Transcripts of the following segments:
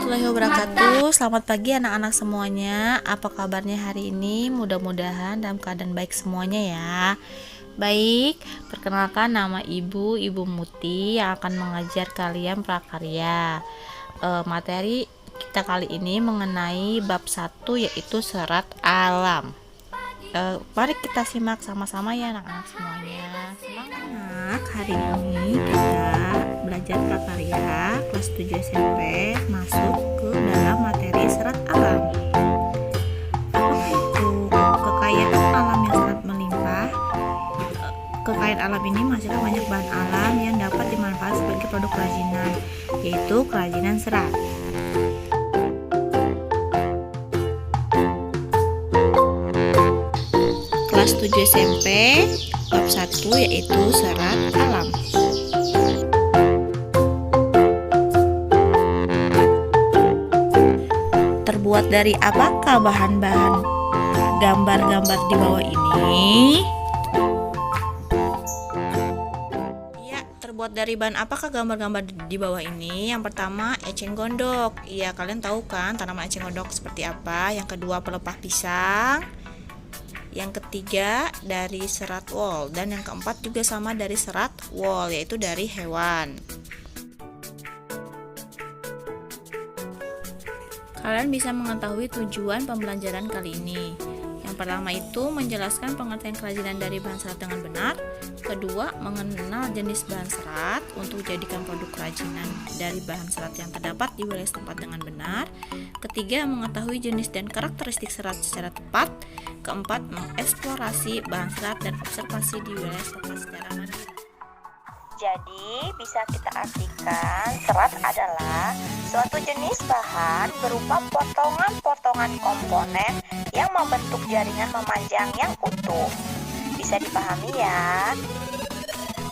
warahmatullahi wabarakatuh. Selamat pagi anak-anak semuanya. Apa kabarnya hari ini? Mudah-mudahan dalam keadaan baik semuanya ya. Baik, perkenalkan nama Ibu Muti yang akan mengajar kalian prakarya. Materi kita kali ini mengenai bab 1 yaitu serat alam. Mari kita simak sama-sama ya anak-anak semuanya. Semangat, hari ini kita belajar prakarya kelas 7 SMP masuk ke dalam materi serat alam. Apa itu kekayaan alam yang sangat melimpah? Kekayaan alam ini menghasilkan banyak bahan alam yang dapat dimanfaatkan sebagai produk kerajinan, yaitu kerajinan serat. Kelas 7 SMP bab 1 yaitu serat alam. Terbuat dari apakah bahan-bahan gambar-gambar di bawah ini? Ya, terbuat dari bahan apakah gambar-gambar di bawah ini? Yang pertama, eceng gondok. Iya, kalian tahu kan tanaman eceng gondok seperti apa? Yang kedua, pelepah pisang. Yang ketiga dari serat wol, dan yang keempat juga sama dari serat wol, yaitu dari hewan. Kalian bisa mengetahui tujuan pembelajaran kali ini. Yang pertama itu menjelaskan pengertian kerajinan dari bahan serat dengan benar. Kedua, mengenal jenis bahan serat untuk dijadikan produk kerajinan dari bahan serat yang terdapat di wilayah setempat dengan benar. Ketiga, mengetahui jenis dan karakteristik serat secara tepat. Keempat, mengeksplorasi bahan serat dan observasi di wilayah setempat secara mandiri. Jadi, bisa kita artikan serat adalah suatu jenis bahan berupa potongan-potongan komponen yang membentuk jaringan memanjang yang utuh. Bisa dipahami ya?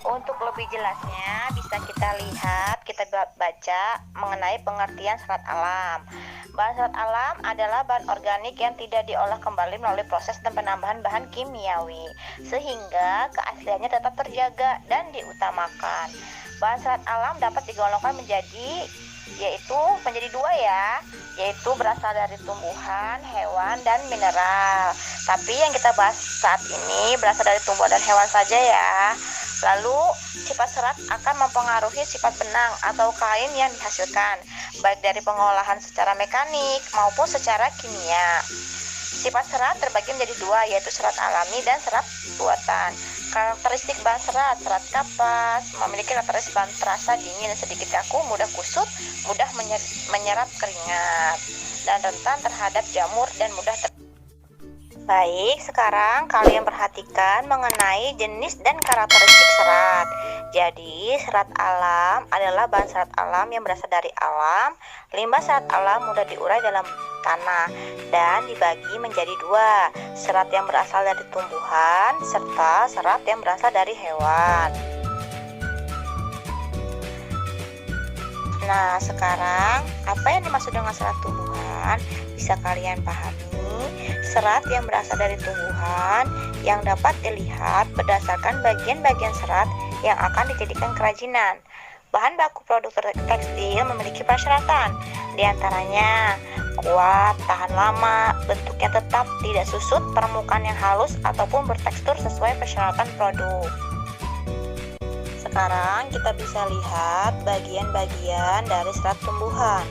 Untuk lebih jelasnya, bisa kita baca mengenai pengertian serat alam. Bahan serat alam adalah bahan organik yang tidak diolah kembali melalui proses dan penambahan bahan kimiawi, sehingga keasliannya tetap terjaga dan diutamakan. Bahan serat alam dapat digolongkan menjadi dua ya, yaitu berasal dari tumbuhan, hewan, dan mineral. Tapi yang kita bahas saat ini berasal dari tumbuhan dan hewan saja ya. Lalu, sifat serat akan mempengaruhi sifat benang atau kain yang dihasilkan, baik dari pengolahan secara mekanik maupun secara kimia. Sifat serat terbagi menjadi dua, yaitu serat alami dan serat buatan. Karakteristik bahan serat kapas, memiliki karakteristik bahan terasa dingin dan sedikit kaku, mudah kusut, mudah menyerap keringat, dan rentan terhadap jamur dan mudah Baik, sekarang kalian perhatikan mengenai jenis dan karakteristik serat. Jadi, serat alam adalah bahan serat alam yang berasal dari alam. Limbah serat alam mudah diurai dalam tanah dan dibagi menjadi dua, serat yang berasal dari tumbuhan serta serat yang berasal dari hewan. Nah, sekarang apa yang dimaksud dengan serat tumbuhan? Bisa kalian pahami? Serat yang berasal dari tumbuhan yang dapat dilihat berdasarkan bagian-bagian serat yang akan dijadikan kerajinan. Bahan baku produk tekstil memiliki persyaratan, diantaranya kuat, tahan lama, bentuknya tetap, tidak susut, permukaan yang halus, ataupun bertekstur sesuai persyaratan produk. Sekarang kita bisa lihat bagian-bagian dari serat tumbuhan.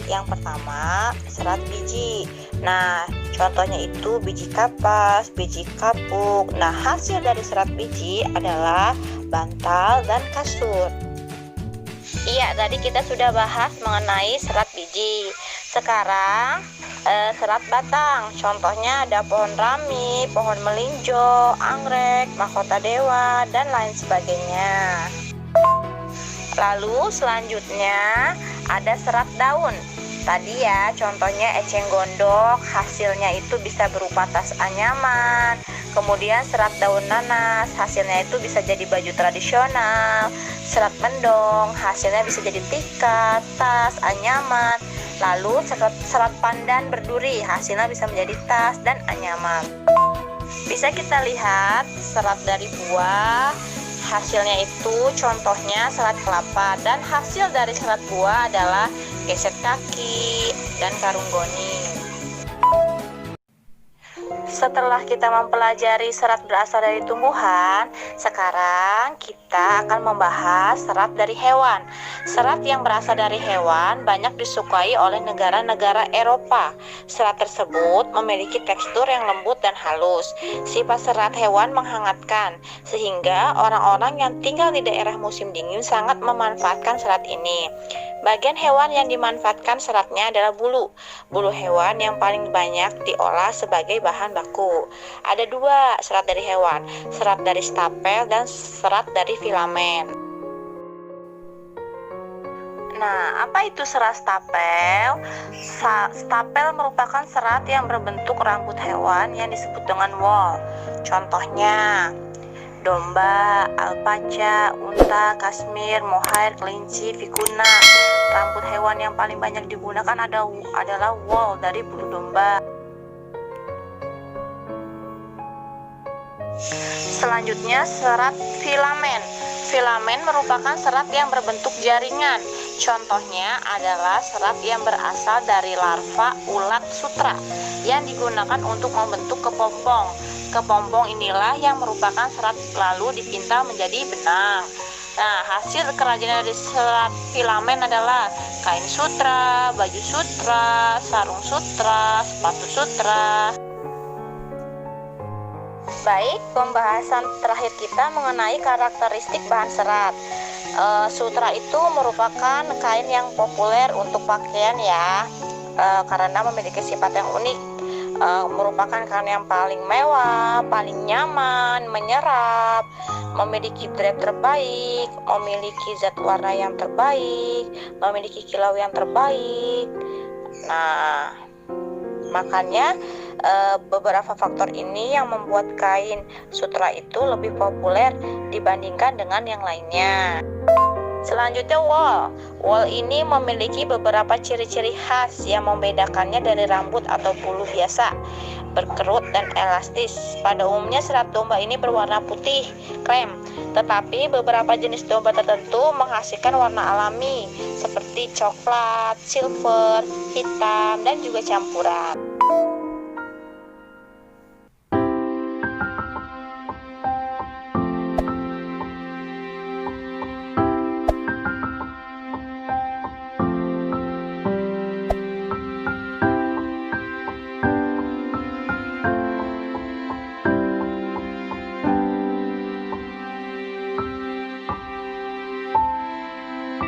Yang pertama, serat biji. Nah, contohnya itu biji kapas, biji kapuk. Nah, hasil dari serat biji adalah bantal dan kasur. Iya, tadi kita sudah bahas mengenai serat biji. Sekarang, serat batang. Contohnya ada pohon rami, pohon melinjo, anggrek, mahkota dewa, dan lain sebagainya. Lalu selanjutnya ada serat daun. Tadi ya contohnya eceng gondok, hasilnya itu bisa berupa tas anyaman. Kemudian serat daun nanas, hasilnya itu bisa jadi baju tradisional. Serat mendong, hasilnya bisa jadi tikar, tas, anyaman. Lalu serat pandan berduri, hasilnya bisa menjadi tas dan anyaman. Bisa kita lihat serat dari buah, hasilnya itu contohnya serat kelapa, dan hasil dari serat buah adalah geset kaki dan karung goni. Setelah kita mempelajari serat berasal dari tumbuhan, sekarang kita akan membahas serat dari hewan. Serat yang berasal dari hewan banyak disukai oleh negara-negara Eropa. Serat tersebut memiliki tekstur yang lembut dan halus. Sifat serat hewan menghangatkan, sehingga orang-orang yang tinggal di daerah musim dingin sangat memanfaatkan serat ini. Bagian hewan yang dimanfaatkan seratnya adalah bulu. Bulu hewan yang paling banyak diolah sebagai bahan baku. Ada dua serat dari hewan, serat dari stapel dan serat dari filamen. Nah, apa itu serat stapel? Stapel merupakan serat yang berbentuk rambut hewan yang disebut dengan wool. Contohnya domba, alpaca, unta, kasmir, mohair, kelinci, vikuna. Rambut hewan yang paling banyak digunakan adalah wool dari bulu domba. Selanjutnya serat filamen. Filamen merupakan serat yang berbentuk jaringan. Contohnya adalah serat yang berasal dari larva ulat sutra yang digunakan untuk membentuk kepompong. Kepompong inilah yang merupakan serat lalu dipintal menjadi benang. Nah, hasil kerajinan dari serat filamen adalah kain sutra, baju sutra, sarung sutra, sepatu sutra. Baik, pembahasan terakhir kita mengenai karakteristik bahan serat. Sutra itu merupakan kain yang populer untuk pakaian ya, karena memiliki sifat yang unik. Merupakan kain yang paling mewah, paling nyaman, menyerap, memiliki dret terbaik, memiliki zat warna yang terbaik, memiliki kilau yang terbaik. Nah, makanya beberapa faktor ini yang membuat kain sutra itu lebih populer dibandingkan dengan yang lainnya. Selanjutnya wool. Wool ini memiliki beberapa ciri-ciri khas yang membedakannya dari rambut atau bulu biasa, berkerut dan elastis. Pada umumnya serat domba ini berwarna putih, krem, tetapi beberapa jenis domba tertentu menghasilkan warna alami seperti coklat, silver, hitam, dan juga campuran.